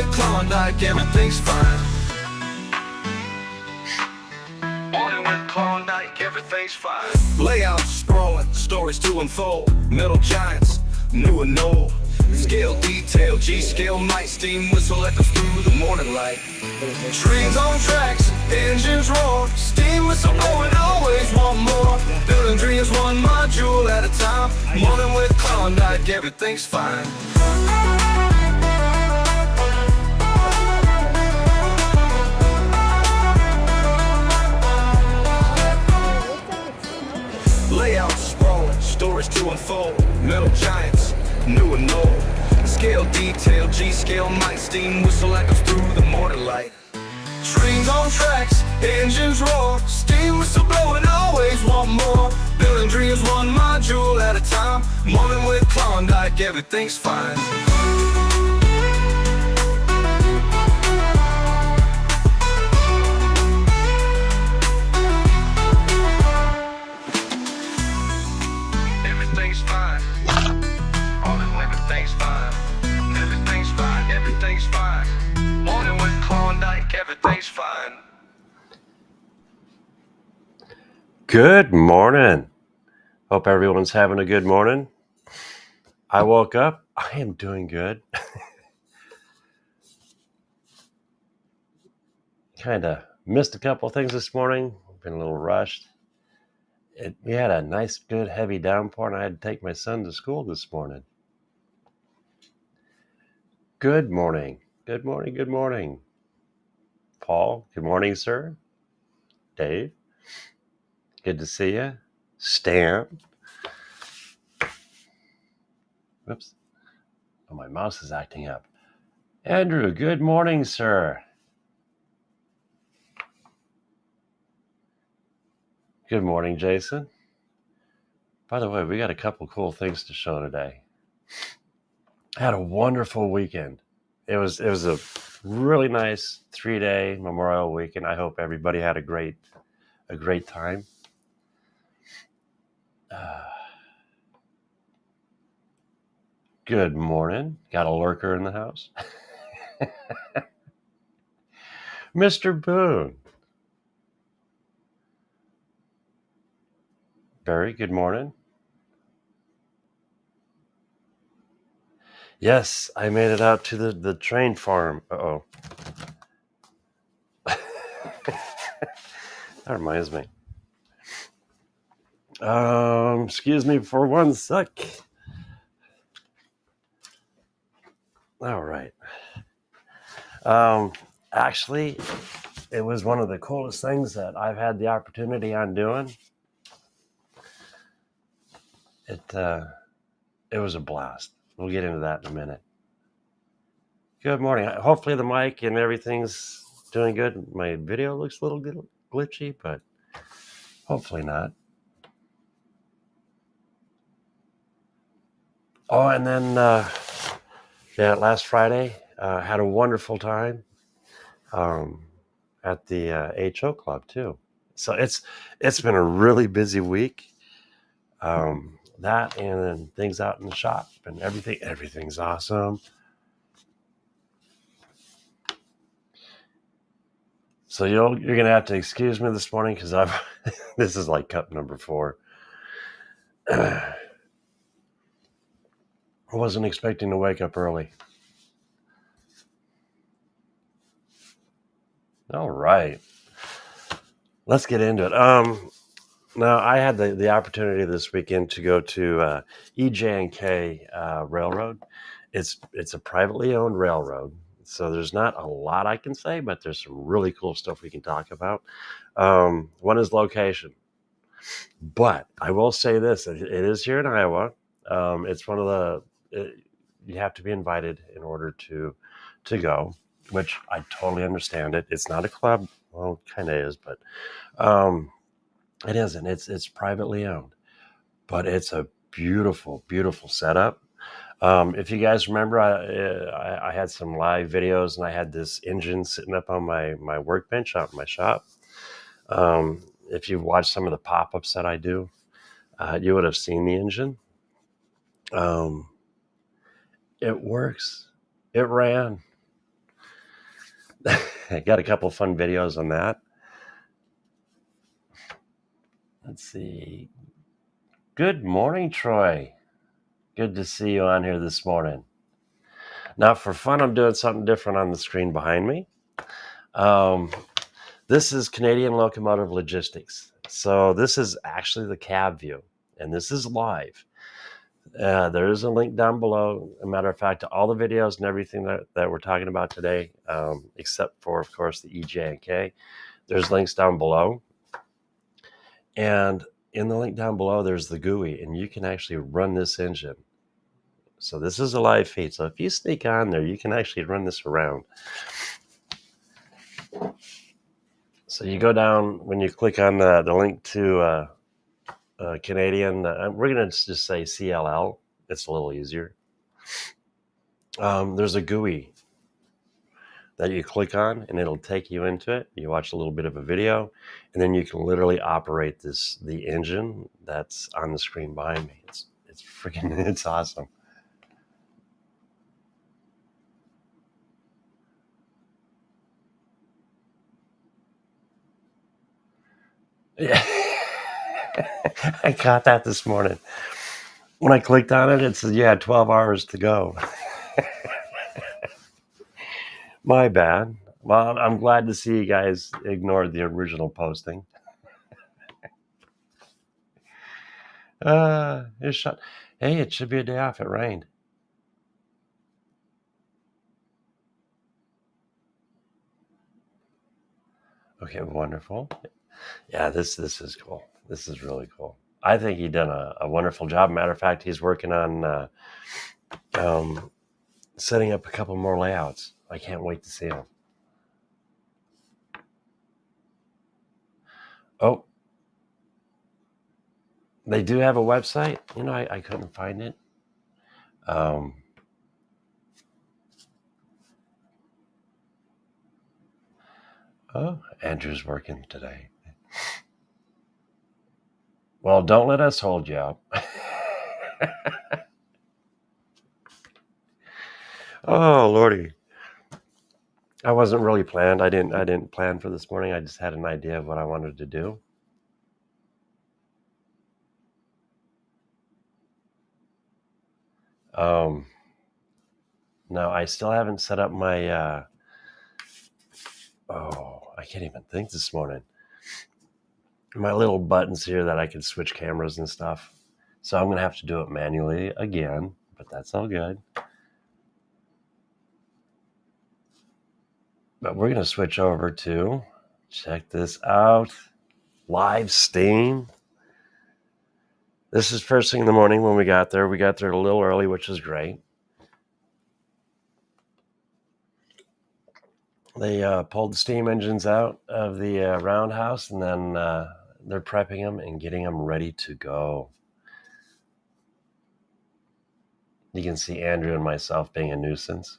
with Klawndyke, everything's fine. Morning with Klawndyke, everything's fine. Layout sprawling, stories to unfold. Metal giants, new and old. Scale detail, G-scale night, steam whistle echoes through the morning light. Trains on tracks, engines roar, steam whistle blowing, always want more. Building dreams one module at a time. Morning with Klawndyke, everything's fine. Layout sprawling, stories to unfold. Metal giants, new and old. Scale detail, G-scale night, steam whistle echoes through the morning light. Trains on tracks, engines roar, steam whistle blowing, always want more. Building dreams one module at a time. Morning with Klawndyke, everything's fine. Everything's fine. Everything's fine. Everything's fine. Everything's fine. Morning with Klawndyke, everything's fine. Good morning. Hope everyone's having a good morning. I woke up. I am doing good. Kind of missed a couple of things this morning. Been a little rushed. We had a nice, good, heavy downpour, and I had to take my son to school this morning. Good morning. Good morning. Good morning. Paul, good morning, sir. Dave, good to see you. Stan. Whoops. Oh, my mouse is acting up. Andrew, good morning, sir. Good morning, Jason. By the way, we got a couple cool things to show today. I had a wonderful weekend. It was a really nice 3-day Memorial weekend. I hope everybody had a great time. Good morning. Got a lurker in the house. Mr. Boone. Barry, good morning. Yes, I made it out to the train farm. Uh-oh. That reminds me. Excuse me for one sec. All right. Actually, it was one of the coolest things that I've had the opportunity on doing. It was a blast. We'll get into that in a minute. Good morning. Hopefully the mic and everything's doing good. My video looks a little glitchy, but hopefully not. Oh, and then last Friday, had a wonderful time at the HO Club too. So it's been a really busy week. That and then things out in the shop and everything's awesome. So you're gonna have to excuse me this morning because this is like cup number 4. I wasn't expecting to wake up early. All right, let's get into it. Now, I had the opportunity this weekend to go to EJ&K Railroad. It's a privately owned railroad, so there's not a lot I can say, but there's some really cool stuff we can talk about. One is location, but I will say this: it is here in Iowa. It's one of you have to be invited in order to go, which I totally understand it. It's not a club. Well, it kind of is, but it isn't. It's privately owned, but it's a beautiful, beautiful setup. If you guys remember, I had some live videos, and I had this engine sitting up on my workbench out in my shop. If you've watched some of the pop-ups that I do, you would have seen the engine. It works. It ran. I got a couple fun videos on that. Let's see. Good morning, Troy. Good to see you on here this morning. Now, for fun, I'm doing something different on the screen behind me. This is Canadian Locomotive Logistics. So this is actually the cab view, and this is live. There is a link down below. As a matter of fact, to all the videos and everything that we're talking about today, except for, of course, the EJ&K. There's links down below. And in the link down below, there's the GUI, and you can actually run this engine. So this is a live feed. So if you sneak on there, you can actually run this around. So you go down, when you click on the link to Canadian, we're going to just say CLL. It's a little easier. There's a GUI that you click on, and it'll take you into it. You watch a little bit of a video, and then you can literally operate the engine that's on the screen behind me. It's freaking, it's awesome. Yeah. I got that this morning. When I clicked on it, it said you had 12 hours to go. My bad. Well, I'm glad to see you guys ignored the original posting. It's shut. Hey, it should be a day off. It rained. Okay, wonderful. Yeah, this is cool. This is really cool. I think he done a wonderful job. Matter of fact, he's working on setting up a couple more layouts. I can't wait to see them. Oh, they do have a website. You know, I couldn't find it. Oh, Andrew's working today. Well, don't let us hold you up. Oh, Lordy. I wasn't really planned. I didn't plan for this morning. I just had an idea of what I wanted to do. No, I still haven't set up my I can't even think this morning. My little buttons here that I can switch cameras and stuff. So I'm gonna have to do it manually again, but that's all good. But we're gonna switch over to, check this out, live Steam. This is first thing in the morning when we got there. We got there a little early, which is great. They pulled the steam engines out of the roundhouse, and then they're prepping them and getting them ready to go. You can see Andrew and myself being a nuisance.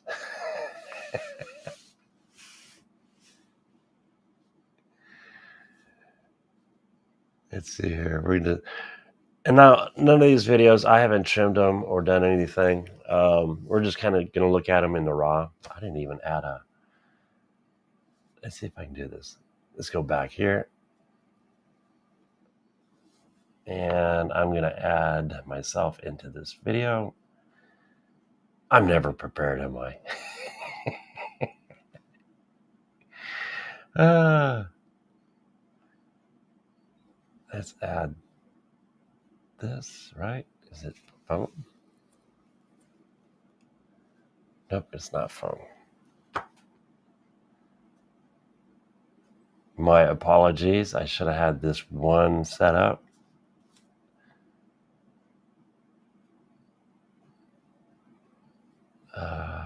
Let's see here. And now, none of these videos, I haven't trimmed them or done anything. We're just kind of going to look at them in the raw. I didn't even add a... Let's see if I can do this. Let's go back here. And I'm going to add myself into this video. I'm never prepared, am I? Let's add this, right? Is it phone? Nope, it's not phone. My apologies. I should have had this one set up.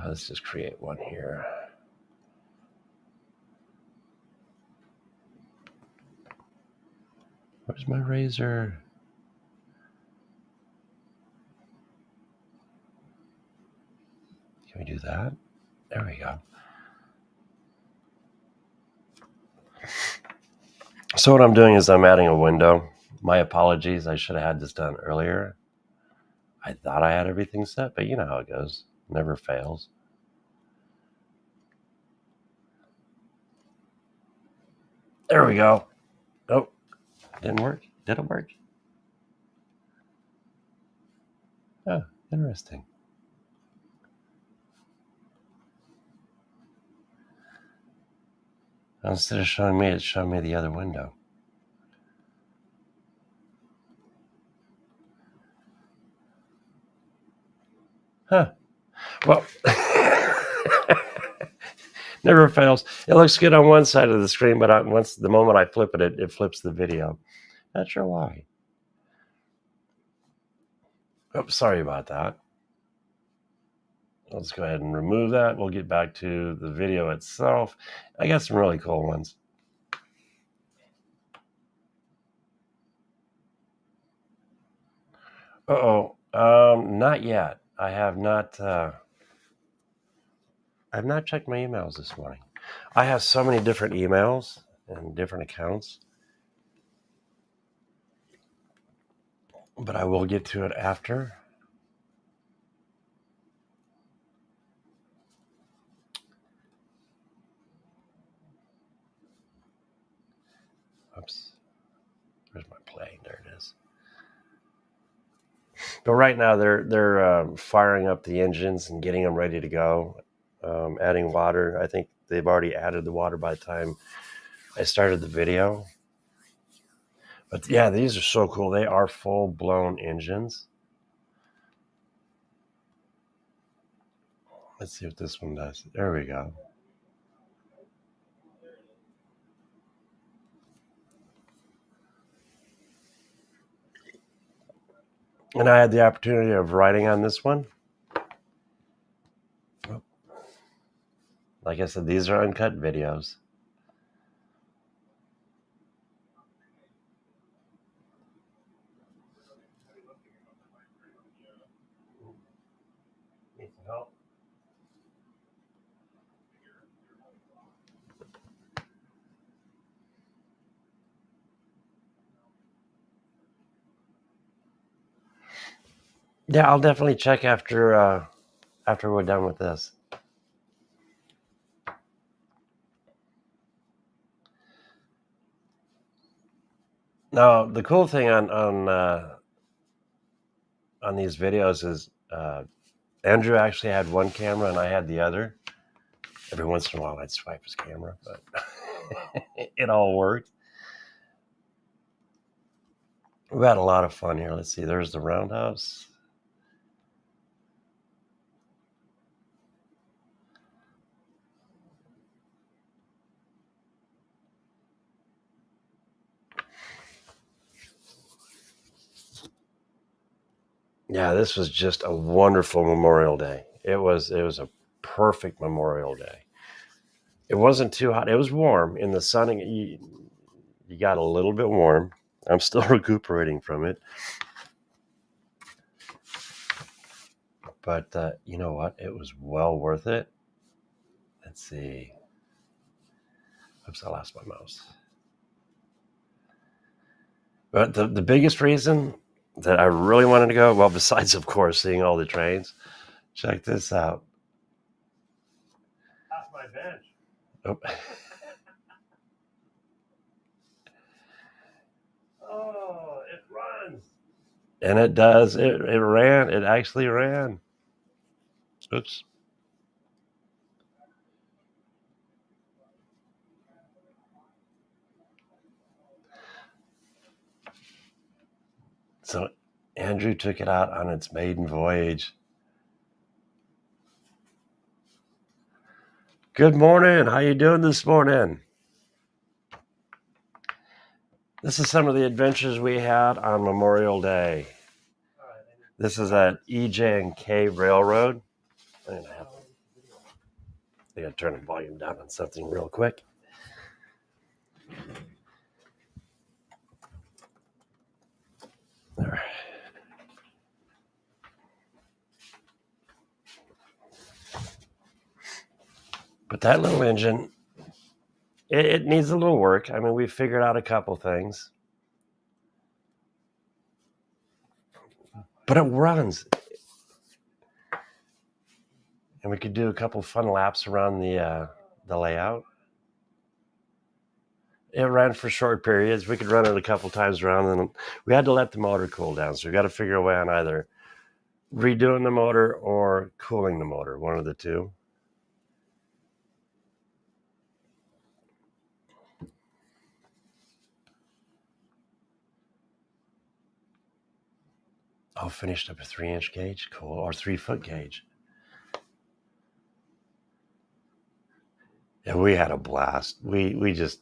Let's just create one here. Where's my razor? Can we do that? There we go. So what I'm doing is I'm adding a window. My apologies. I should have had this done earlier. I thought I had everything set, but you know how it goes. Never fails. There we go. Oh, didn't work. Did it work? Oh, interesting. Instead of showing me, it's showing me the other window. Huh. Well, never fails. It looks good on one side of the screen, but the moment I flip it, it flips the video. Not sure why. Oh, sorry about that. Let's go ahead and remove that. We'll get back to the video itself. I got some really cool ones. Not yet. I have not. I've not checked my emails this morning. I have so many different emails and different accounts, but I will get to it after. Oops. Where's my play? There it is. But right now they're firing up the engines and getting them ready to go. Adding water. I think they've already added the water by the time I started the video. But yeah, these are so cool. They are full-blown engines. Let's see what this one does. There we go. And I had the opportunity of riding on this one. Like I said, these are uncut videos. Need some help? Yeah, I'll definitely check after we're done with this. Now, the cool thing on these videos is Andrew actually had one camera and I had the other. Every once in a while, I'd swipe his camera, but it all worked. We've had a lot of fun here. Let's see. There's the roundhouse. Yeah, this was just a wonderful Memorial Day. It was a perfect Memorial Day. It wasn't too hot. It was warm in the sun. You got a little bit warm. I'm still recuperating from it. But you know what? It was well worth it. Let's see. Oops, I lost my mouse. But the biggest reason that I really wanted to go, well, besides, of course, seeing all the trains, check this out. That's my bench. Oh. Oh, it runs. And it does. It ran. It actually ran. Oops. So Andrew took it out on its maiden voyage. Good morning. How you doing this morning? This is some of the adventures we had on Memorial Day. This is at EJ&K Railroad. I gotta turn the volume down on something real quick. There. But that little engine, it needs a little work. I mean, we figured out a couple things. But it runs. And we could do a couple fun laps around the layout. it ran for short periods. We could run it a couple times around, and we had to let the motor cool down. So we got to figure a way on either redoing the motor or cooling the motor, one of the two. Oh, finished up a 3-inch gauge, cool, or 3-foot gauge. Yeah, we had a blast. We just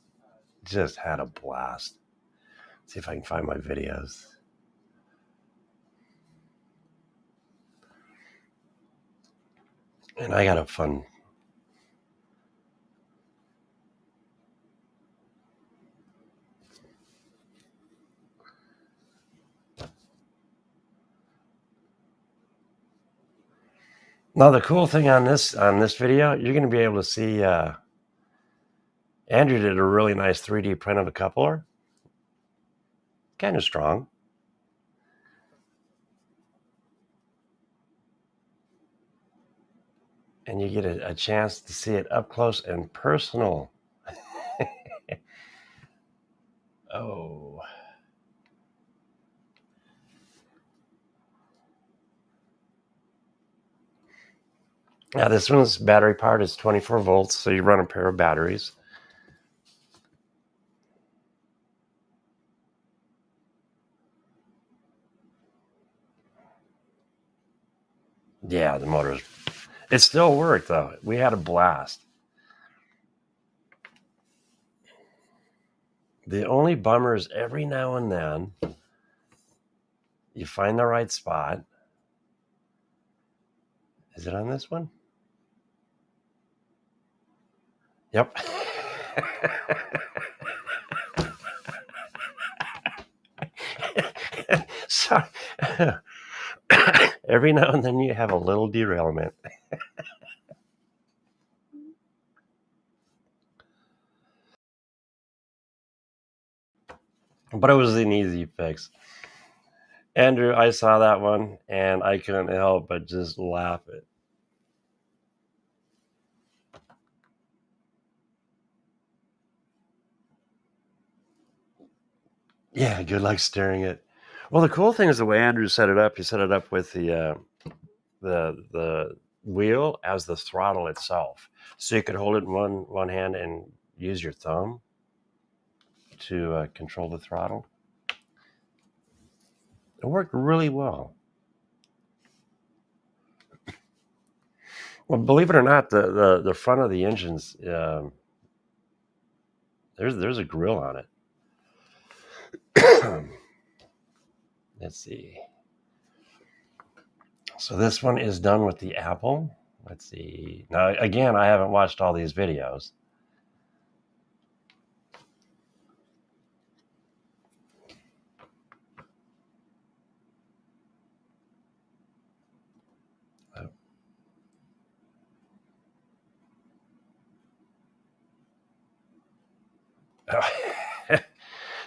had a blast. Let's see if I can find my videos. And I got a fun. Now the cool thing on this video, you're going to be able to see. Andrew did a really nice 3D print of a coupler. Kind of strong. And you get a chance to see it up close and personal. Oh. Now this one's battery powered. It's 24 volts, so you run a pair of batteries. Yeah, the motor's... It still worked, though. We had a blast. The only bummer is every now and then you find the right spot. Is it on this one? Yep. So every now and then you have a little derailment. But it was an easy fix. Andrew, I saw that one and I couldn't help but just laugh it. Yeah, good luck steering it. Well, the cool thing is the way Andrew set it up. He set it up with the wheel as the throttle itself, so you could hold it in one hand and use your thumb to control the throttle. It worked really well. Well, believe it or not, the front of the engine's there's a grill on it. Let's see. So this one is done with the Apple. Let's see. Now, again, I haven't watched all these videos.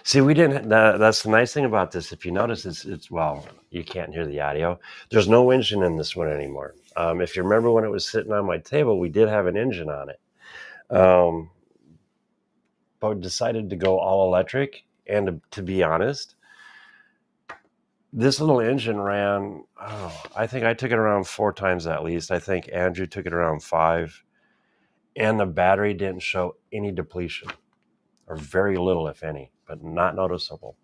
See, we didn't. That's the nice thing about this. If you notice, it's well, you can't hear the audio. There's no engine in this one anymore. If you remember when it was sitting on my table, we did have an engine on it, but we decided to go all electric. And to be honest, this little engine ran. Oh, I think I took it around 4 times at least. I think Andrew took it around 5, and the battery didn't show any depletion, or very little, if any, but not noticeable.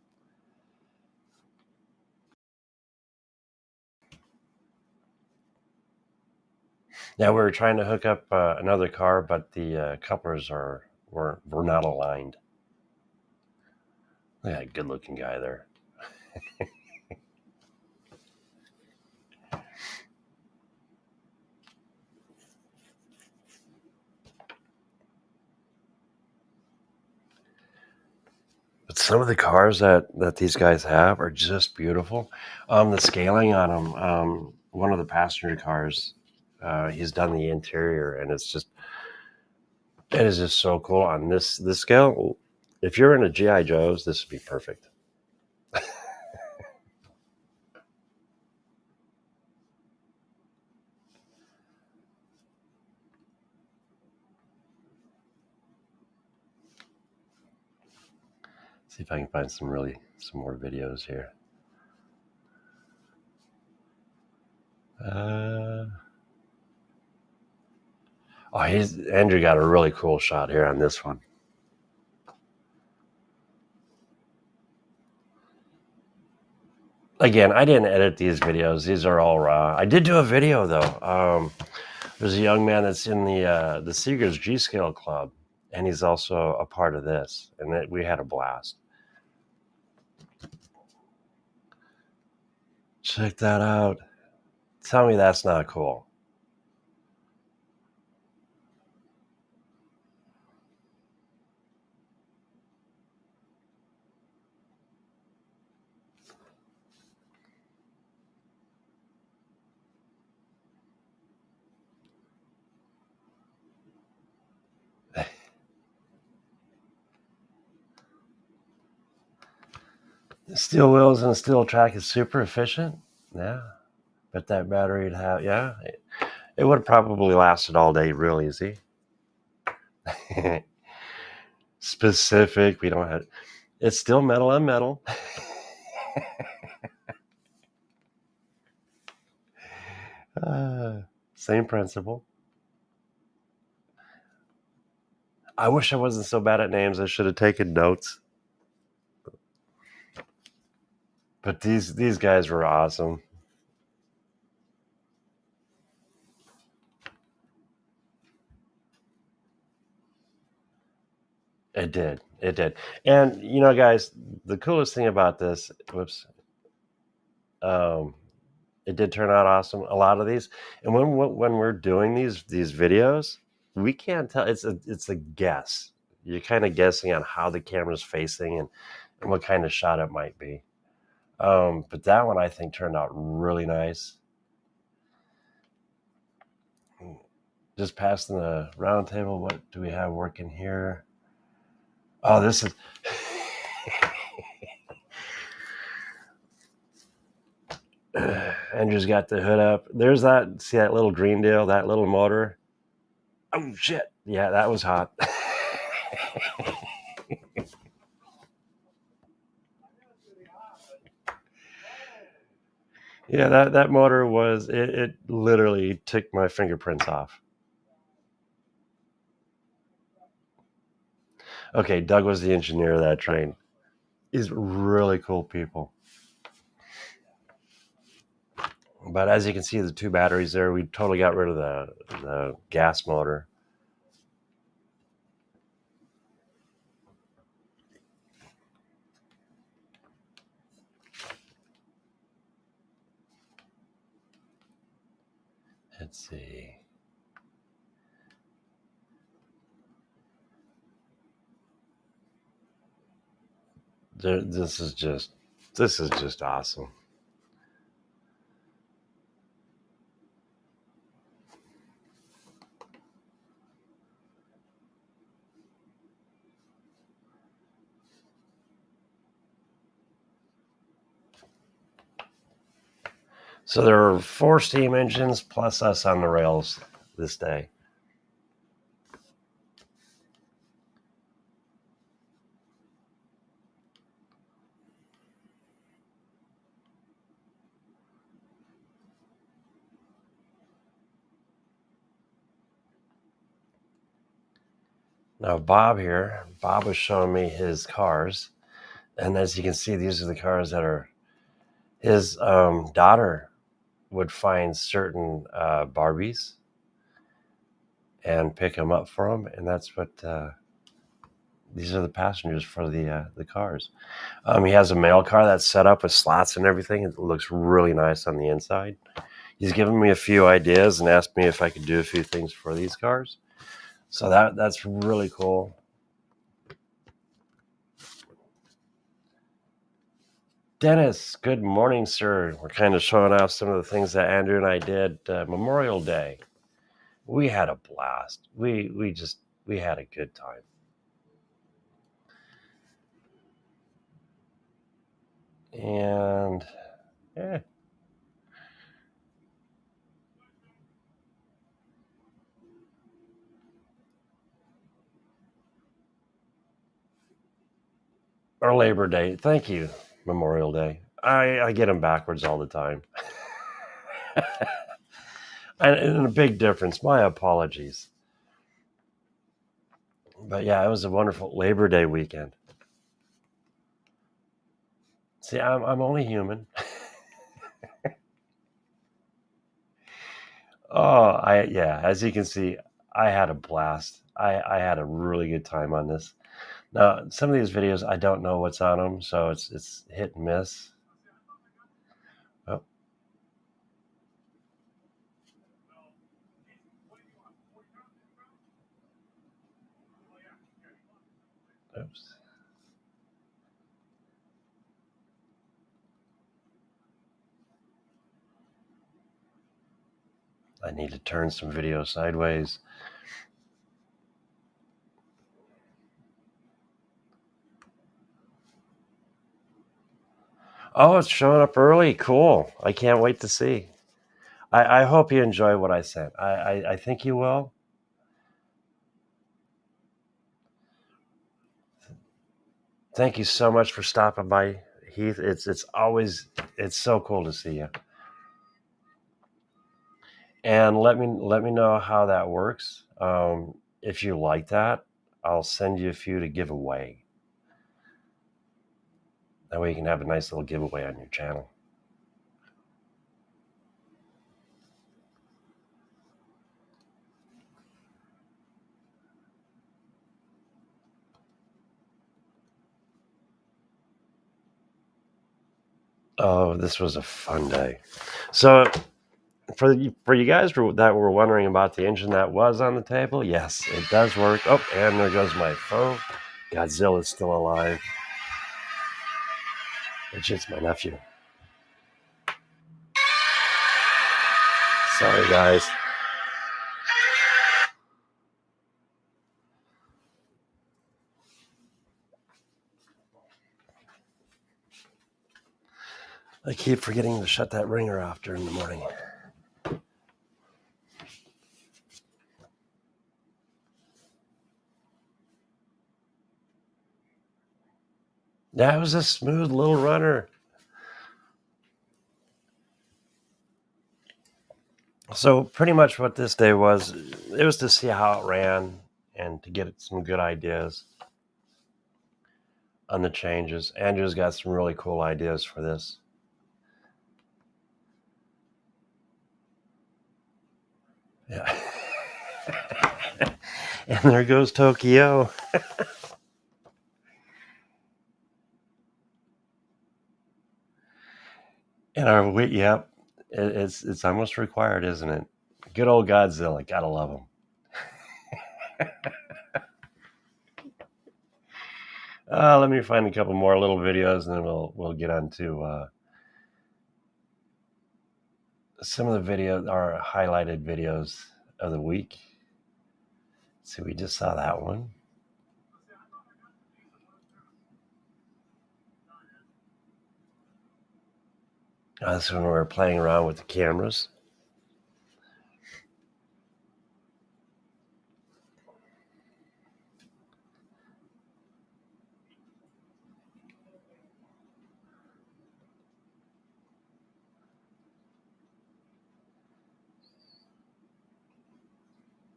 Yeah, we were trying to hook up another car, but the couplers were not aligned. Look at that good-looking guy there. But some of the cars that these guys have are just beautiful. The scaling on them, one of the passenger cars, he's done the interior, and it is just so cool on this scale. If you're into G.I. Joes, this would be perfect. See if I can find some more videos here. Andrew got a really cool shot here on this one. Again, I didn't edit these videos. These are all raw. I did do a video though. There's a young man that's in the Seegers G Scale Club, and he's also a part of this, and we had a blast. Check that out. Tell me that's not cool. Steel wheels and a steel track is super efficient. Yeah. But that battery would have, yeah. It would have probably lasted all day real easy. Specific, we don't have, it's still metal on metal. Same principle. I wish I wasn't so bad at names. I should have taken notes. But these guys were awesome. It did. It did. And you know, guys, the coolest thing about this, it did turn out awesome. A lot of these, and when we're doing these videos, we can't tell. It's a guess. You're kind of guessing on how the camera's facing and what kind of shot it might be. But that one I think turned out really nice. Just passing the round table. What do we have working here? Oh, this is. Andrew's got the hood up. There's that. See that little green deal? That little motor. Oh shit! Yeah, that was hot. Yeah, that motor was. It literally took my fingerprints off. Okay, Doug was the engineer of that train. He's really cool people. But as you can see, the two batteries there, we totally got rid of the gas motor. Let's see. This is just awesome. So there are 4 steam engines plus us on the rails this day. Now Bob was showing me his cars, and as you can see, these are the cars that are his daughter would find certain Barbies and pick them up for him, and that's what these are the passengers for the cars. He has a mail car that's set up with slots and everything. It looks really nice on the inside. He's given me a few ideas and asked me if I could do a few things for these cars. So that's really cool. Dennis, good morning, sir. We're kind of showing off some of the things that Andrew and I did Memorial Day. We had a blast. We had a good time. And yeah. or Labor Day. Thank you, Memorial Day. I get them backwards all the time. And a big difference. My apologies. But yeah, it was a wonderful Labor Day weekend. See, I'm only human. As you can see, I had a blast. I had a really good time on this. Now, some of these videos I don't know what's on them, so it's hit and miss. Oh, oops. I need to turn some video sideways. Oh, it's showing up early. Cool. I can't wait to see. I hope you enjoy what I sent. I think you will. Thank you so much for stopping by, Heath. It's so cool to see you. And let me know how that works. If you like that, I'll send you a few to give away. That way you can have a nice little giveaway on your channel. Oh, this was a fun day. So for you guys that were wondering about the engine that was on the table, yes, it does work. Oh, and there goes my phone. Godzilla's still alive. Which is my nephew. Sorry, guys. I keep forgetting to shut that ringer off during the morning. That was a smooth little runner. So pretty much what this day was, it was to see how it ran and to get some good ideas on the changes. Andrew's got some really cool ideas for this. Yeah. And there goes Tokyo. And yep, it's almost required, isn't it? Good old Godzilla, gotta love him. Let me find a couple more little videos, and then we'll get on to some of the videos, our highlighted videos of the week. See, we just saw that one. That's when we were playing around with the cameras.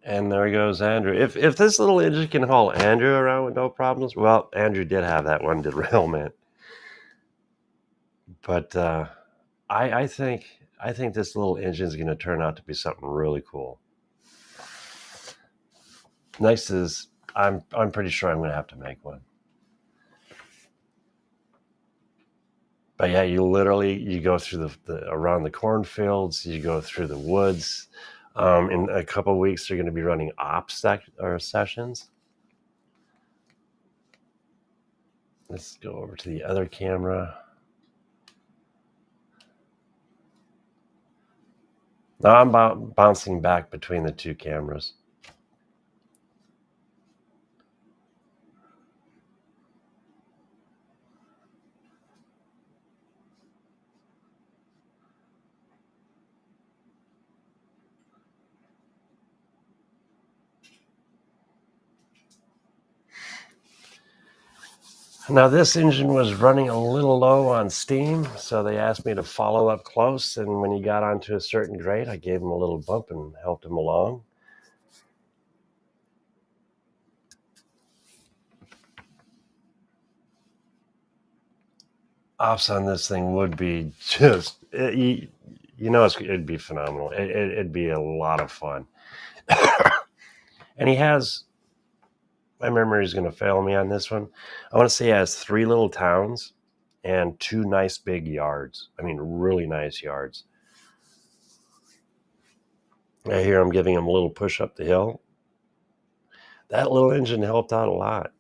And there goes Andrew. If this little engine can haul Andrew around with no problems, well, Andrew did have that one derailment. But I think this little engine is going to turn out to be something really cool. Next is I'm pretty sure I'm going to have to make one. But yeah, you go through the around the cornfields, you go through the woods. In a couple of weeks, they're going to be running sessions. Let's go over to the other camera. Now I'm bouncing back between the two cameras. Now this engine was running a little low on steam, so they asked me to follow up close, and when he got onto a certain grade, I gave him a little bump and helped him along. Ops on this thing would be just, it'd be phenomenal. It'd be a lot of fun. And he has, my memory is going to fail me on this one. I want to say he has 3 little towns and 2 nice big yards. I mean, really nice yards. I hear I'm giving him a little push up the hill. That little engine helped out a lot.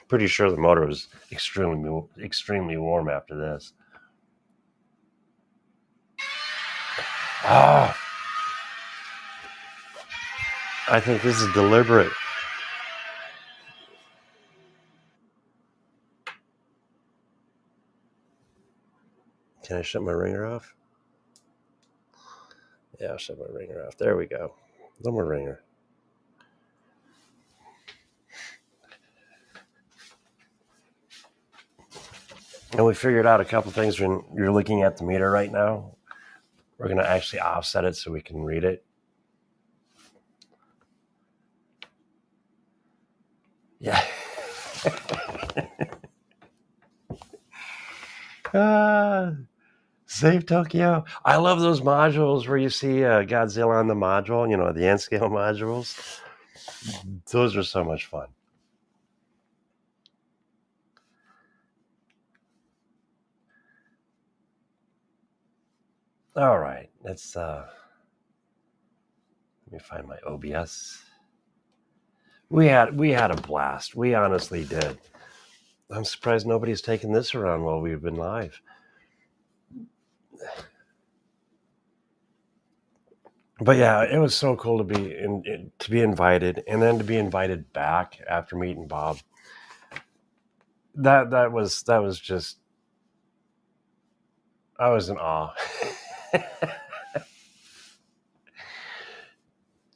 Pretty sure the motor was extremely warm after this. Ah, I think this is deliberate. Can I shut my ringer off? Yeah, I'll shut my ringer off. There we go. No more ringer. And we figured out a couple things when you're looking at the meter right now. We're going to actually offset it so we can read it. Yeah. Save Tokyo. I love those modules where you see Godzilla on the module, the N-scale modules. Those are so much fun. All right, let's let me find my OBS. We had a blast. We honestly did. I'm surprised nobody's taken this around while we've been live. But yeah, it was so cool to be invited, and then to be invited back after meeting Bob. That was just, I was in awe.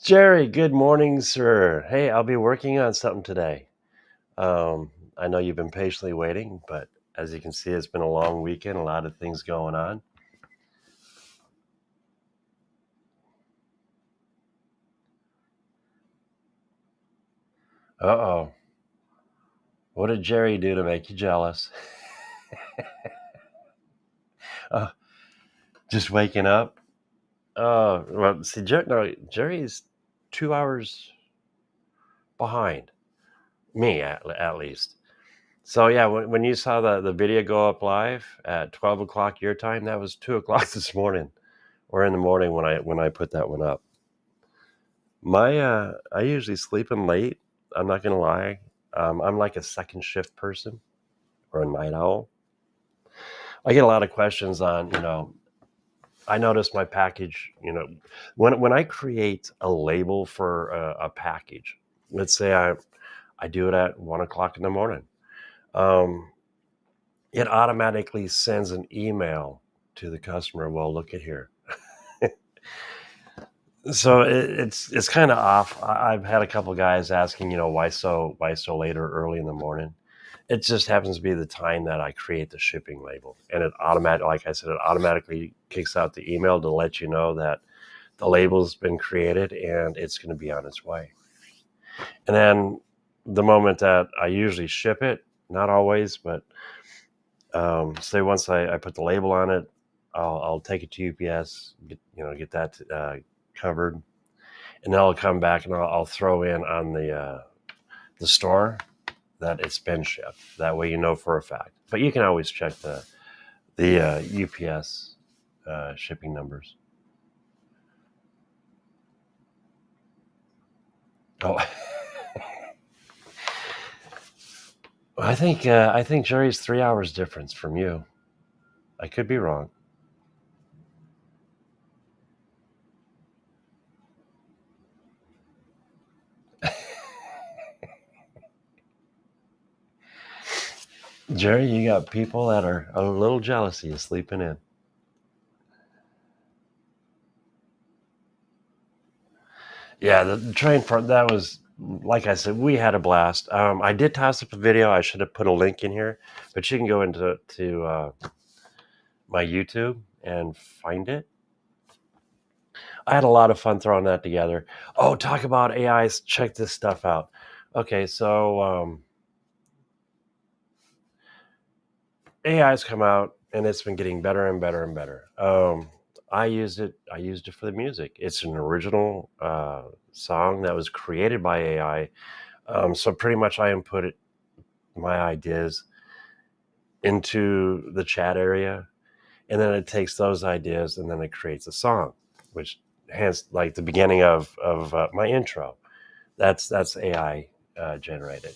Jerry, good morning, sir. Hey, I'll be working on something today. I know you've been patiently waiting, but as you can see, it's been a long weekend, a lot of things going on. Uh-oh. What did Jerry do to make you jealous? Just waking up? Well, see, Jerry's 2 hours behind me, at least. So yeah, when you saw the video go up live at 12 o'clock your time, that was 2 o'clock this morning, or in the morning when I put that one up. I usually sleep in late. I'm not gonna lie. I'm like a second shift person or a night owl. I get a lot of questions on, I notice my package, when I create a label for a package, let's say I do it at 1 o'clock in the morning. It automatically sends an email to the customer. Well, look at here. So it's kind of off. I've had a couple guys asking, why so late or early in the morning. It just happens to be the time that I create the shipping label, and like I said, it automatically kicks out the email to let you know that the label's been created and it's going to be on its way. And then the moment that I usually ship it, not always, but say once I put the label on it, I'll take it to UPS, get that covered, and then I'll come back and I'll throw in on the store that it's been shipped. That way you know for a fact. But you can always check the UPS shipping numbers. Oh, I think Jerry's 3 hours difference from you. I could be wrong. Jerry, you got people that are a little jealous of you sleeping in. Yeah, the train part, that was like I said, we had a blast. I did toss up a video. I should have put a link in here, but you can go into my YouTube and find it. I had a lot of fun throwing that together. Oh, talk about AIs. Check this stuff out. Okay, so AI's come out and it's been getting better and better and better. I used it for the music. It's an original song that was created by AI. So pretty much I input my ideas into the chat area, and then it takes those ideas and then it creates a song, which hence like the beginning of my intro. That's AI generated.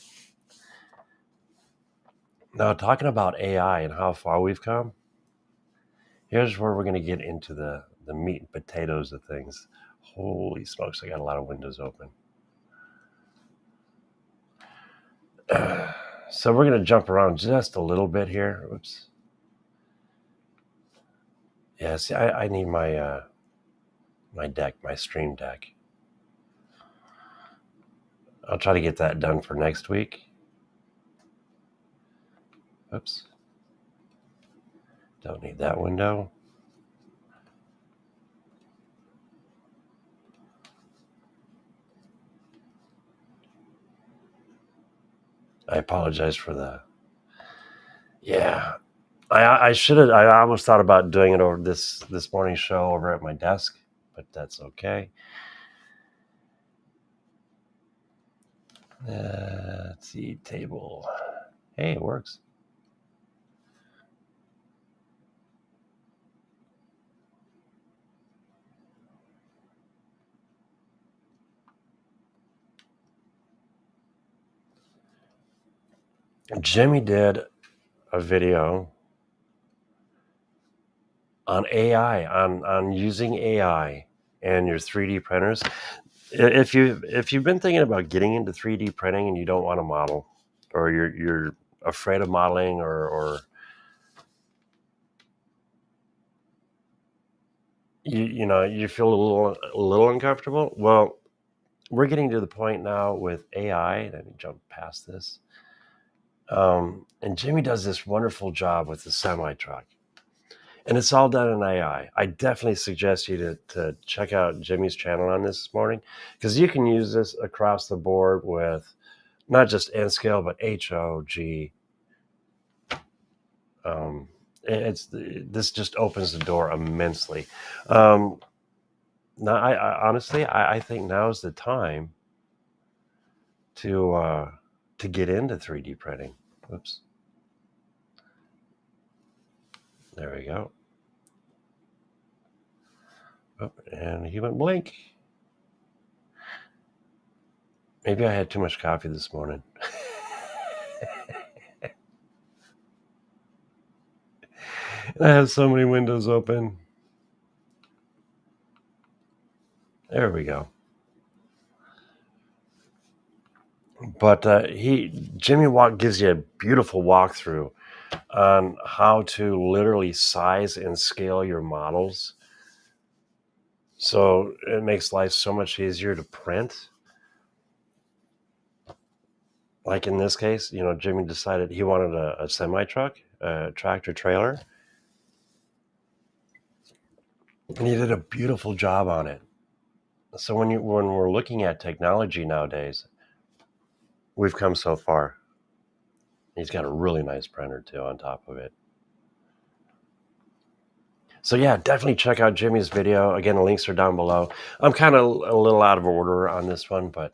Now, talking about AI and how far we've come, here's where we're going to get into the meat and potatoes of things. Holy smokes, I got a lot of windows open. So we're going to jump around just a little bit here. Oops. Yeah, see, I need my my deck, my stream deck. I'll try to get that done for next week. Oops. Don't need that window. I apologize for the... Yeah. I should have... I almost thought about doing it over this morning's show over at my desk, but that's okay. Let's see, table. Hey, it works. Jimmy did a video on AI, on using AI and your 3D printers. If you've been thinking about getting into 3D printing and you don't want to model, or you're afraid of modeling, or you feel a little uncomfortable, well, we're getting to the point now with AI. Let me jump past this. And Jimmy does this wonderful job with the semi truck, and it's all done in AI. I definitely suggest you to check out Jimmy's channel on this morning, because you can use this across the board with not just N scale, but HOG. This just opens the door immensely. Now, I honestly, I think now is the time to get into 3D printing. Oops. There we go. Oh, and he went blink. Maybe I had too much coffee this morning. I have so many windows open. There we go. But Jimmy gives you a beautiful walkthrough on how to literally size and scale your models. So it makes life so much easier to print. Like in this case, Jimmy decided he wanted a semi-truck, a tractor trailer. And he did a beautiful job on it. So when we're looking at technology nowadays, we've come so far. He's got a really nice printer too on top of it. So yeah, definitely check out Jimmy's video. Again, the links are down below. I'm kind of a little out of order on this one, but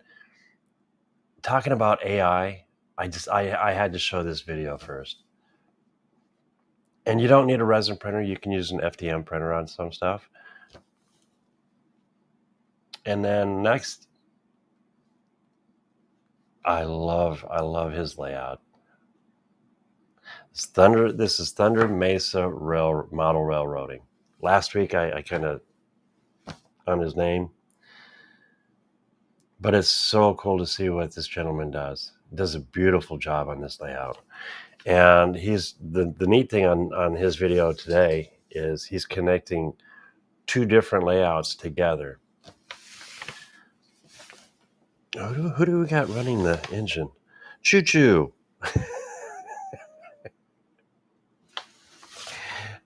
talking about AI, I had to show this video first. And you don't need a resin printer. You can use an FDM printer on some stuff. And then next, I love his layout. This is Thunder Mesa model railroading. Last week I kind of on his name, but it's so cool to see what this gentleman does. He does a beautiful job on this layout. And he's the neat thing on his video today is he's connecting two different layouts together. Who do we got running the engine? Choo choo.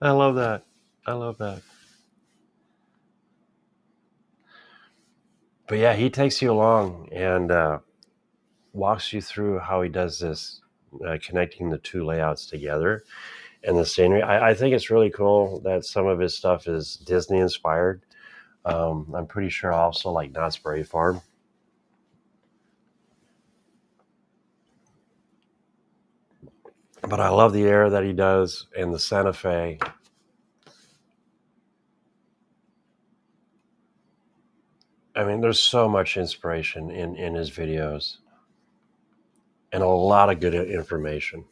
I love that. I love that. But yeah, he takes you along and walks you through how he does this, connecting the two layouts together and the scenery. I think it's really cool that some of his stuff is Disney inspired. I'm pretty sure also like Knott's Berry Farm. But I love the air that he does and the Santa Fe. I mean, there's so much inspiration in his videos and a lot of good information.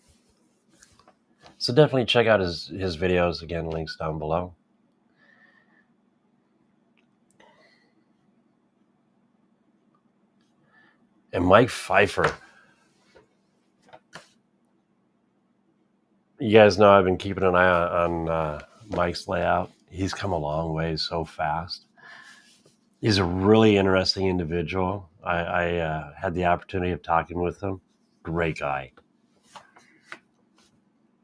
So definitely check out his videos. Again, links down below. And Mike Fifer. You guys know I've been keeping an eye on Mike's layout. He's come a long way so fast. He's a really interesting individual. I had the opportunity of talking with him. Great guy.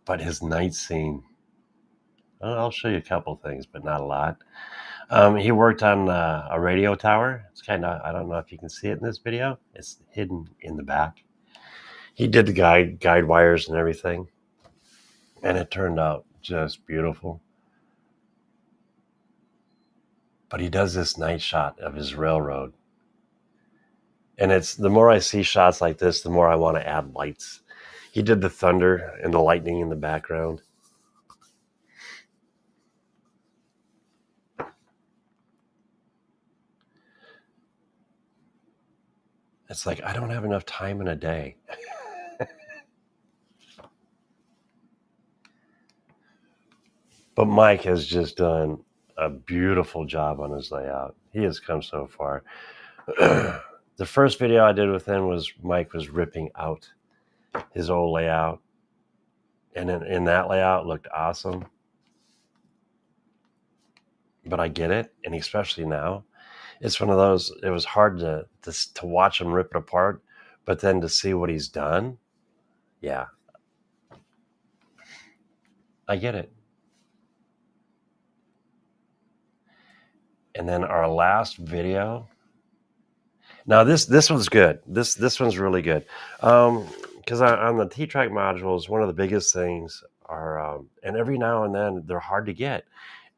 But his night scene, I'll show you a couple things, but not a lot. He worked on a radio tower. It's kind of, I don't know if you can see it in this video. It's hidden in the back. He did the guide wires and everything. And it turned out just beautiful. But he does this night shot of his railroad. And it's, the more I see shots like this, the more I want to add lights. He did the thunder and the lightning in the background. It's like, I don't have enough time in a day. But Mike has just done a beautiful job on his layout. He has come so far. The first video I did with him was Mike was ripping out his old layout. And in that layout looked awesome. But I get it. And especially now, it's one of those, it was hard to watch him rip it apart, but then to see what he's done. Yeah. I get it. And then our last video. Now this one's good. This one's really good. Because on the T-Track modules, one of the biggest things are, and every now and then they're hard to get.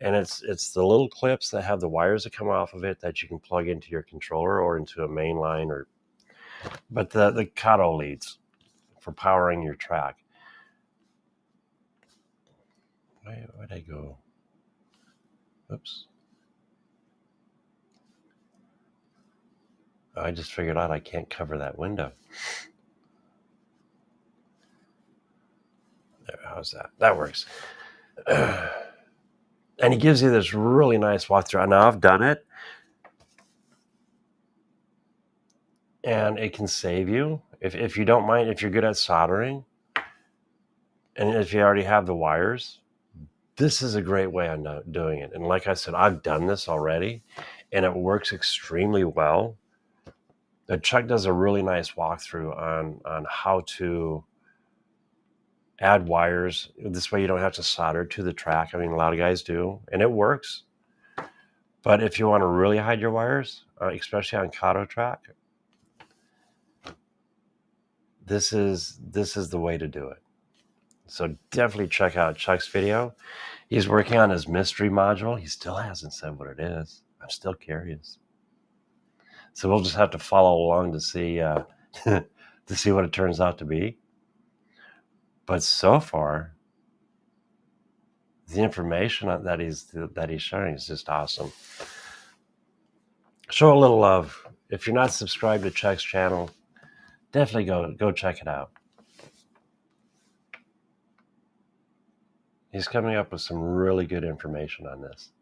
And it's the little clips that have the wires that come off of it that you can plug into your controller or into a main line, but the Kato leads for powering your track. Where'd I go? Oops. I just figured out I can't cover that window. There, how's that? That works. And he gives you this really nice walkthrough. Now I've done it, and it can save you if you don't mind, if you're good at soldering, and if you already have the wires. This is a great way on doing it. And like I said, I've done this already, and it works extremely well. Chuck does a really nice walkthrough on how to add wires. This way you don't have to solder to the track. I mean, a lot of guys do, and it works. But if you want to really hide your wires, especially on Kato track, this is the way to do it. So definitely check out Chuck's video. He's working on his mystery module. He still hasn't said what it is. I'm still curious. So we'll just have to follow along to see to see what it turns out to be. But so far, the information that he's sharing is just awesome. Show a little love. If you're not subscribed to Chuck's channel, definitely go check it out. He's coming up with some really good information on this.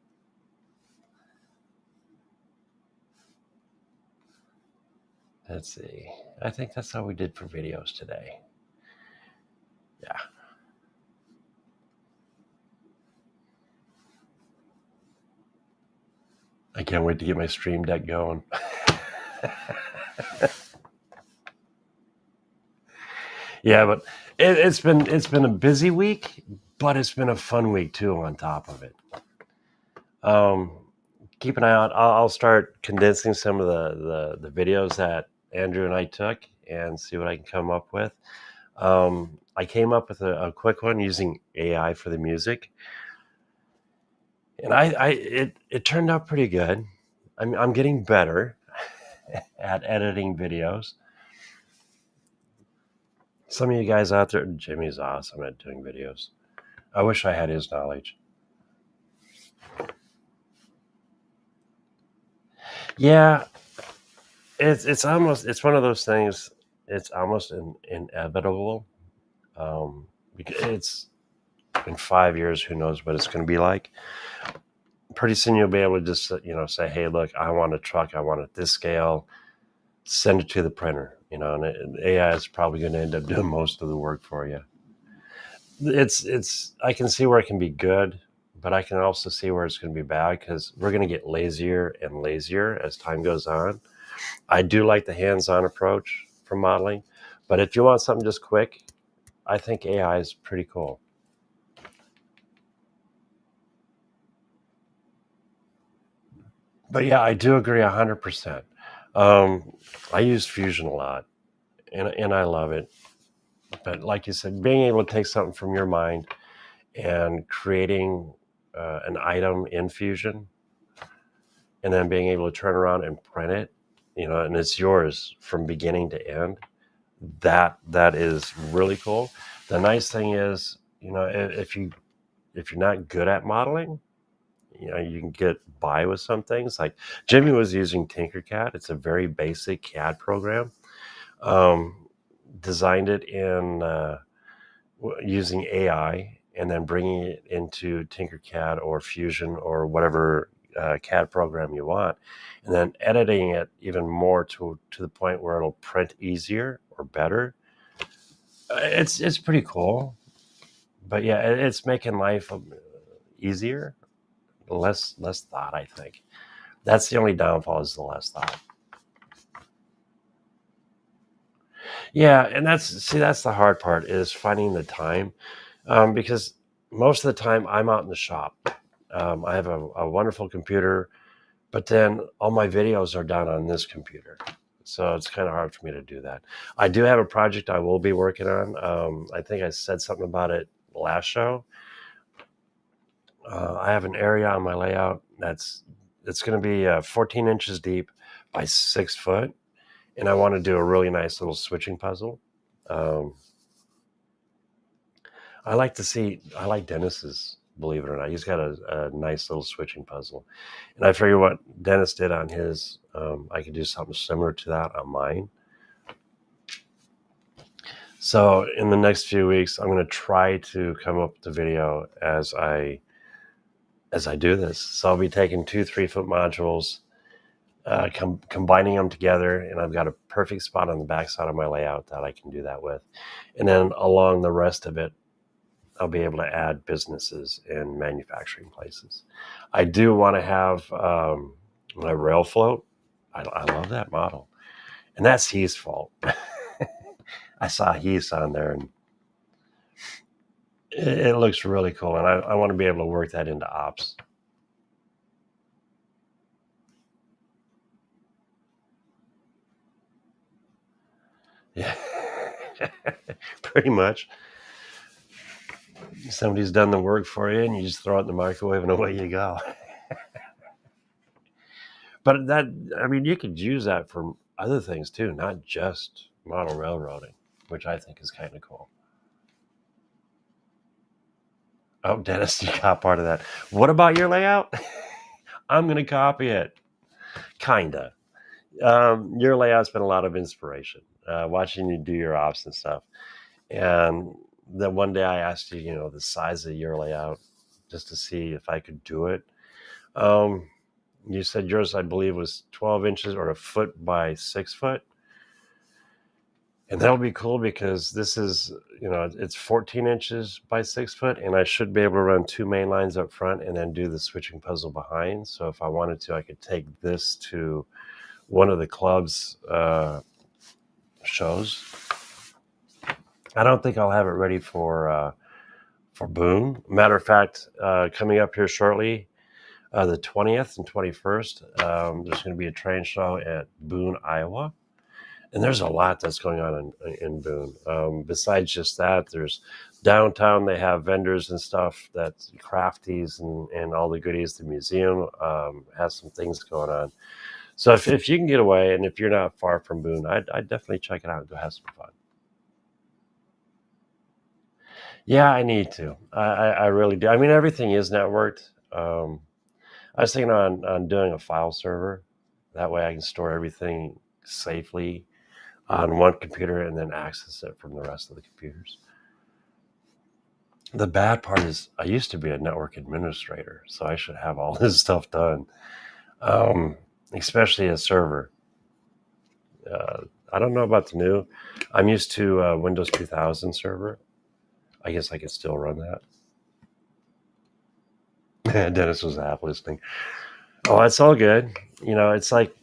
Let's see. I think that's all we did for videos today. Yeah. I can't wait to get my Stream Deck going. Yeah, but it's been a busy week, but it's been a fun week too. On top of it, um, keep an eye out. I'll start condensing some of the videos that Andrew and I took and see what I can come up with. I came up with a quick one using AI for the music, and it turned out pretty good. I'm getting better at editing videos. Some of you guys out there, Jimmy's awesome at doing videos. I wish I had his knowledge. Yeah, it's one of those things. It's almost inevitable. Because it's in 5 years, who knows what it's going to be like. Pretty soon you'll be able to just say, hey, look, I want a truck, I want it this scale, send it to the printer. And AI is probably going to end up doing most of the work for you. It's I can see where it can be good, but I can also see where it's going to be bad, because we're going to get lazier and lazier as time goes on. I do like the hands-on approach for modeling, but if you want something just quick, I think AI is pretty cool. But yeah, I do agree 100%. I use Fusion a lot, and I love it. But like you said, being able to take something from your mind and creating an item in Fusion, and then being able to turn around and print it, and it's yours from beginning to end. That is really cool. The nice thing is, if you're not good at modeling, you can get by with some things. Like Jimmy was using Tinkercad. It's a very basic CAD program. Designed it in using AI, and then bringing it into Tinkercad or Fusion or whatever CAD program you want, and then editing it even more to the point where it'll print easier or better. It's pretty cool. But yeah, it's making life easier, less thought. I think that's the only downfall, is the less thought. Yeah, and that's the hard part, is finding the time, because most of the time I'm out in the shop. I have a wonderful computer, but then all my videos are done on this computer, so it's kind of hard for me to do that. I do have a project I will be working on. I think I said something about it last show. I have an area on my layout it's going to be 14 inches deep by 6 foot, and I want to do a really nice little switching puzzle. Um, I like Dennis's, believe it or not. He's got a nice little switching puzzle. And I figure what Dennis did on his, I could do something similar to that on mine. So in the next few weeks, I'm going to try to come up with a video as I do this. So I'll be taking 2 3-foot modules, combining them together, and I've got a perfect spot on the backside of my layout that I can do that with. And then along the rest of it, I'll be able to add businesses and manufacturing places. I do want to have my rail float. I love that model, and that's Heath's fault. I saw Heath's on there, and it looks really cool, and I want to be able to work that into ops. Yeah, pretty much. Somebody's done the work for you, and you just throw it in the microwave, and away you go. But you could use that for other things too, not just model railroading, which I think is kind of cool. Oh, Dennis, you got part of that. What about your layout? I'm going to copy it. Kinda. Your layout's been a lot of inspiration, watching you do your ops and stuff. And then one day I asked you, the size of your layout, just to see if I could do it. You said yours, I believe, was 12 inches or a foot by 6 foot. And that'll be cool, because this is, it's 14 inches by 6 foot, and I should be able to run 2 main lines up front and then do the switching puzzle behind. So if I wanted to, I could take this to one of the club's shows I don't think I'll have it ready for Boone. Matter of fact, coming up here shortly, the 20th and 21st, there's going to be a train show at Boone, Iowa. And there's a lot that's going on in Boone. Besides just that, there's downtown, they have vendors and stuff, that crafties and all the goodies. The museum has some things going on. So if you can get away, and if you're not far from Boone, I'd definitely check it out and go have some fun. Yeah, I need to. I really do. I mean, everything is networked. I was thinking on doing a file server. That way I can store everything safely on one computer and then access it from the rest of the computers. The bad part is I used to be a network administrator, so I should have all this stuff done, especially a server. I don't know about the new. I'm used to Windows 2000 server. I guess I could still run that. Dennis was half listening. Oh, it's all good. It's like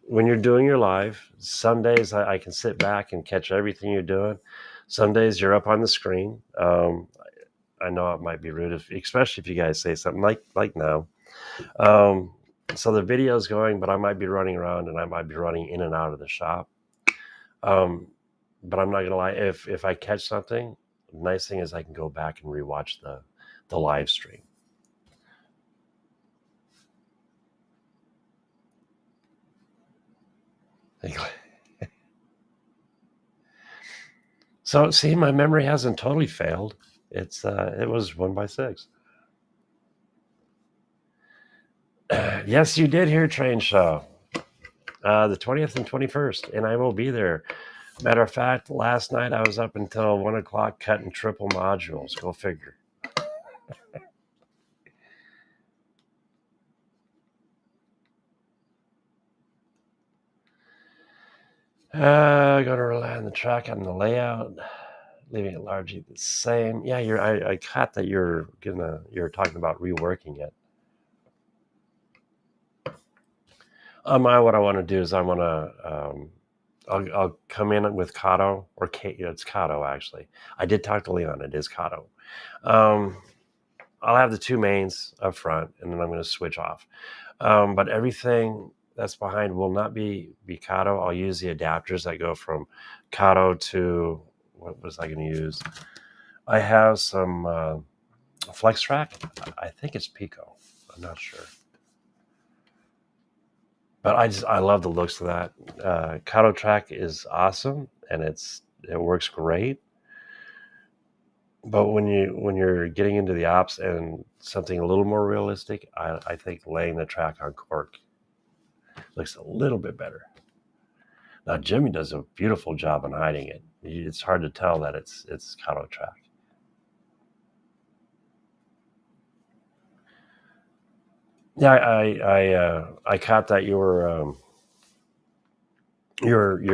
when you're doing your live, some days I can sit back and catch everything you're doing. Some days you're up on the screen. I know it might be rude, especially if you guys say something like now. So the video's going, but I might be running around and I might be running in and out of the shop. But I'm not gonna lie, if I catch something, the nice thing is I can go back and rewatch the live stream. So see, my memory hasn't totally failed. It was 1x6. Yes, you did hear train show. The 20th and 21st, and I will be there. Matter of fact, last night I was up until 1 o'clock cutting triple modules. Go figure. Going to rely on the track and the layout, leaving it largely the same. Yeah, I caught that you're talking about reworking it. What I want to do is I want to. I'll come in with Kato, or it's Kato actually. I did talk to Leon. It is Kato. I'll have the two mains up front, and then I'm going to switch off. But everything that's behind will not be Kato. I'll use the adapters that go from Kato to, what was I going to use? I have some Flex Track. I think it's Pico. I'm not sure. But I love the looks of that. Kato Track is awesome, and it works great. But when you're getting into the ops and something a little more realistic, I think laying the track on cork looks a little bit better. Now Jimmy does a beautiful job on hiding it. It's hard to tell that it's Kato Track. Yeah, I caught that you're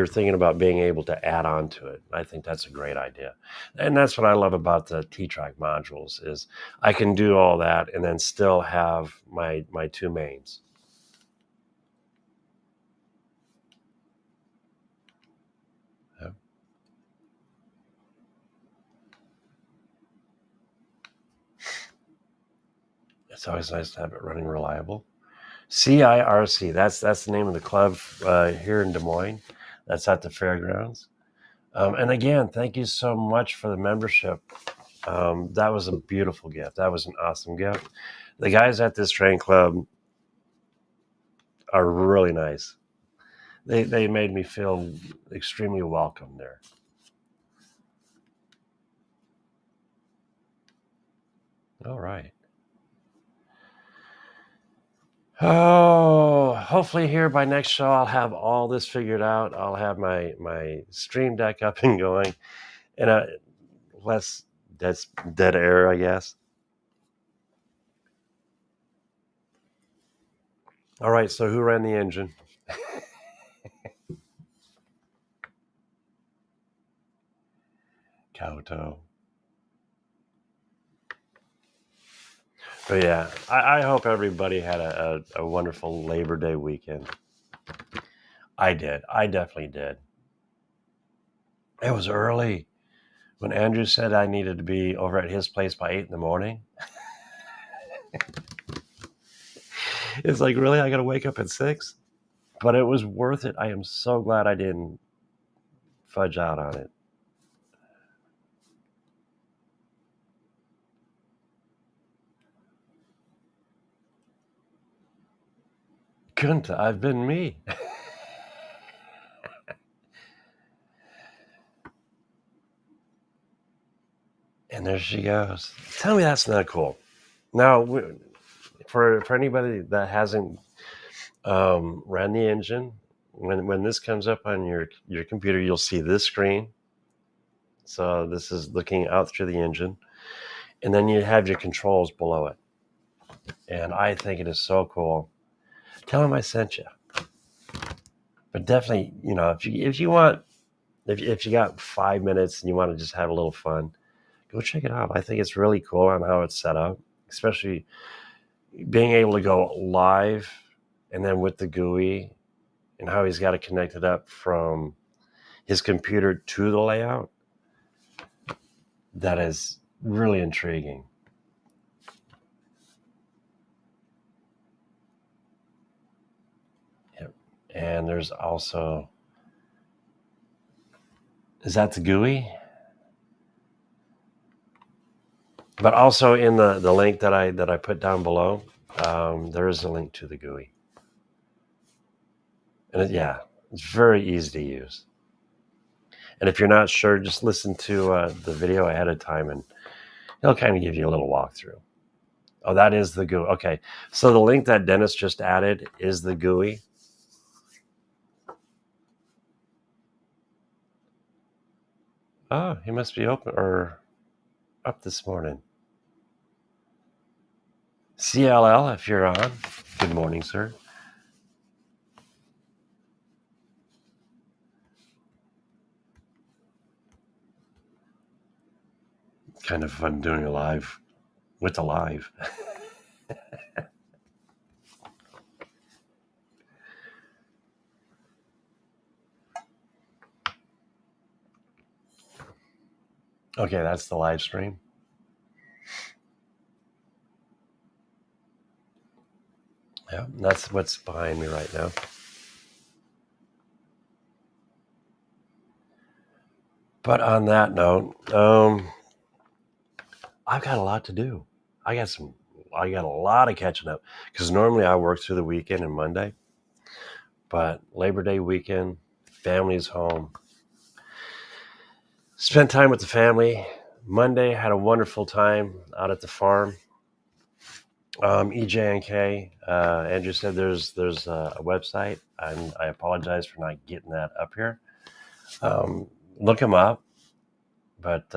thinking about being able to add on to it. I think that's a great idea. And that's what I love about the T-Track modules is I can do all that and then still have my two mains. Yeah. It's always nice to have it running reliable. CIRC, that's the name of the club here in Des Moines. That's at the fairgrounds. And again, thank you so much for the membership. That was a beautiful gift. That was an awesome gift. The guys at this train club are really nice. They made me feel extremely welcome there. All right. Oh, hopefully here by next show I'll have all this figured out. I'll have my stream deck up and going, and less dead air, I guess. All right, so who ran the engine? Kowtow. But yeah, I hope everybody had a wonderful Labor Day weekend. I did. I definitely did. It was early. When Andrew said I needed to be over at his place by 8 in the morning, it's like, really? I got to wake up at 6? But it was worth it. I am so glad I didn't fudge out on it. Couldn't I've been me? And there she goes. Tell me that's not cool. Now, for anybody that hasn't ran the engine, when this comes up on your computer, you'll see this screen. So this is looking out through the engine, and then you have your controls below it. And I think it is so cool. Tell them I sent you. But definitely, if you want, if you got 5 minutes and you want to just have a little fun, go check it out. I think it's really cool on how it's set up, especially being able to go live and then with the GUI and how he's got it connected up from his computer to the layout. That is really intriguing. Yep. And there's also, is that the GUI? But also in the link that I put down below, there is a link to the GUI. And it's very easy to use. And if you're not sure, just listen to the video ahead of time, and it'll kind of give you a little walkthrough. Oh, that is the GUI. Okay, so the link that Dennis just added is the GUI. Oh, he must be open or up this morning. CLL, if you're on, good morning, sir. Kind of fun doing a live with the live. Okay, that's the live stream. Yeah, that's what's behind me right now. But on that note, I've got a lot to do. I got a lot of catching up because normally I work through the weekend and Monday, but Labor Day weekend, family's home. Spent time with the family. Monday had a wonderful time out at the farm. EJNK, Andrew said there's a website, and I apologize for not getting that up here. Look him up. But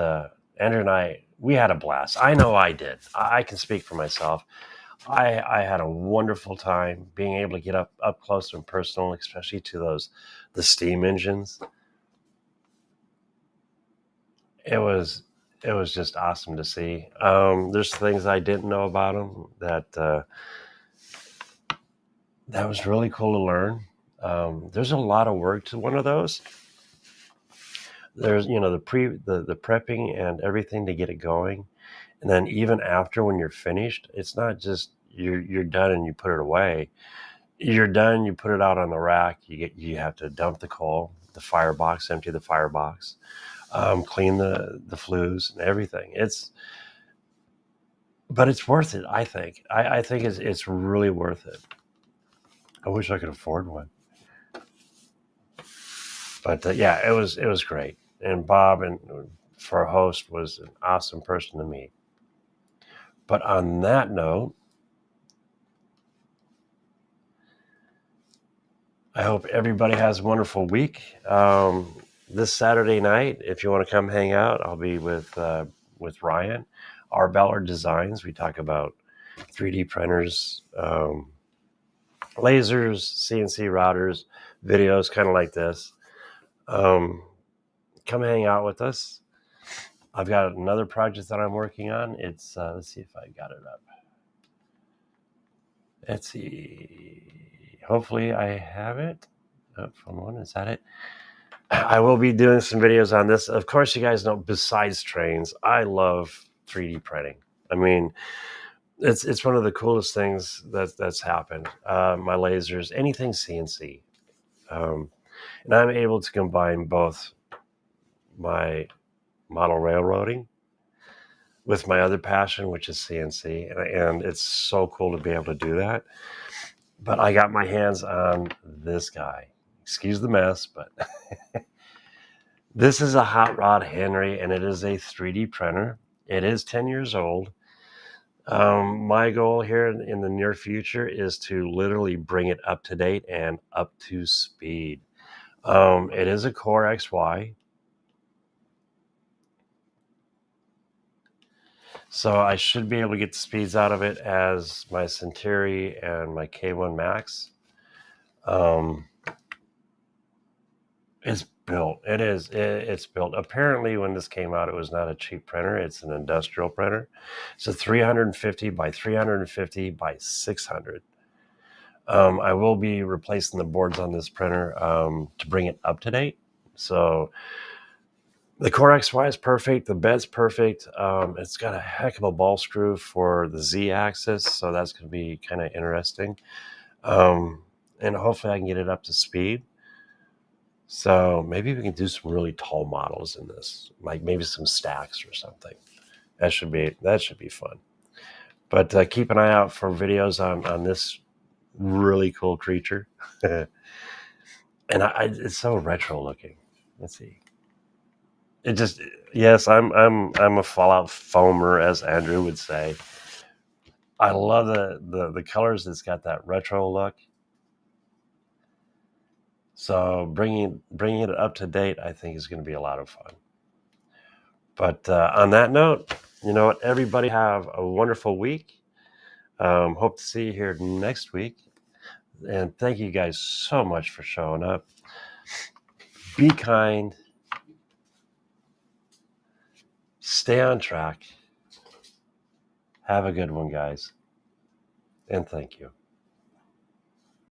Andrew and I, we had a blast. I know I did. I can speak for myself. I had a wonderful time being able to get up close and personal, especially to the steam engines. It was just awesome to see. There's things I didn't know about them that was really cool to learn. There's a lot of work to one of those. There's the prepping and everything to get it going, and then even after when you're finished, it's not just you're done and you put it away. You're done, you put it out on the rack. You have to dump the coal, the firebox, empty the firebox, clean the flues and everything. But it's worth it. I think. I think it's really worth it. I wish I could afford one. But it was great. And Bob, and for a host, was an awesome person to meet. But on that note, I hope everybody has a wonderful week. This Saturday night, if you want to come hang out, I'll be with Ryan, our Ballard Designs. We talk about 3D printers, lasers, CNC routers, videos, kind of like this. Come hang out with us. I've got another project that I'm working on. It's let's see if I got it up. Let's see. Hopefully I have it. Oh, phone one, is that it? I will be doing some videos on this. Of course, you guys know, besides trains, I love 3D printing. I mean, it's one of the coolest things that's happened. My lasers, anything CNC. And I'm able to combine both my model railroading with my other passion, which is CNC. And it's so cool to be able to do that. But I got my hands on this guy. Excuse the mess, but this is a Hot Rod Henry, and it is a 3D printer. It is 10 years old. My goal here in the near future is to literally bring it up to date and up to speed. It is a Core XY. So I should be able to get the speeds out of it as my Centauri and my K1 Max. It's built. It's built. Apparently, when this came out, it was not a cheap printer. It's an industrial printer. It's a 350 by 350 by 600. I will be replacing the boards on this printer to bring it up to date. So the Core XY is perfect. The bed's perfect. It's got a heck of a ball screw for the Z axis, so that's going to be kind of interesting. And hopefully I can get it up to speed. So maybe we can do some really tall models in this, like maybe some stacks or something. That should be fun. But keep an eye out for videos on this really cool creature. And it's so retro looking. Let's see. It just, yes, I'm a Fallout foamer, as Andrew would say. I love the colors. It's got that retro look. So bringing it up to date, I think, is going to be a lot of fun. But on that note, you know what? Everybody have a wonderful week. Hope to see you here next week. And thank you guys so much for showing up. Be kind. Stay on track. Have a good one, guys. And thank you.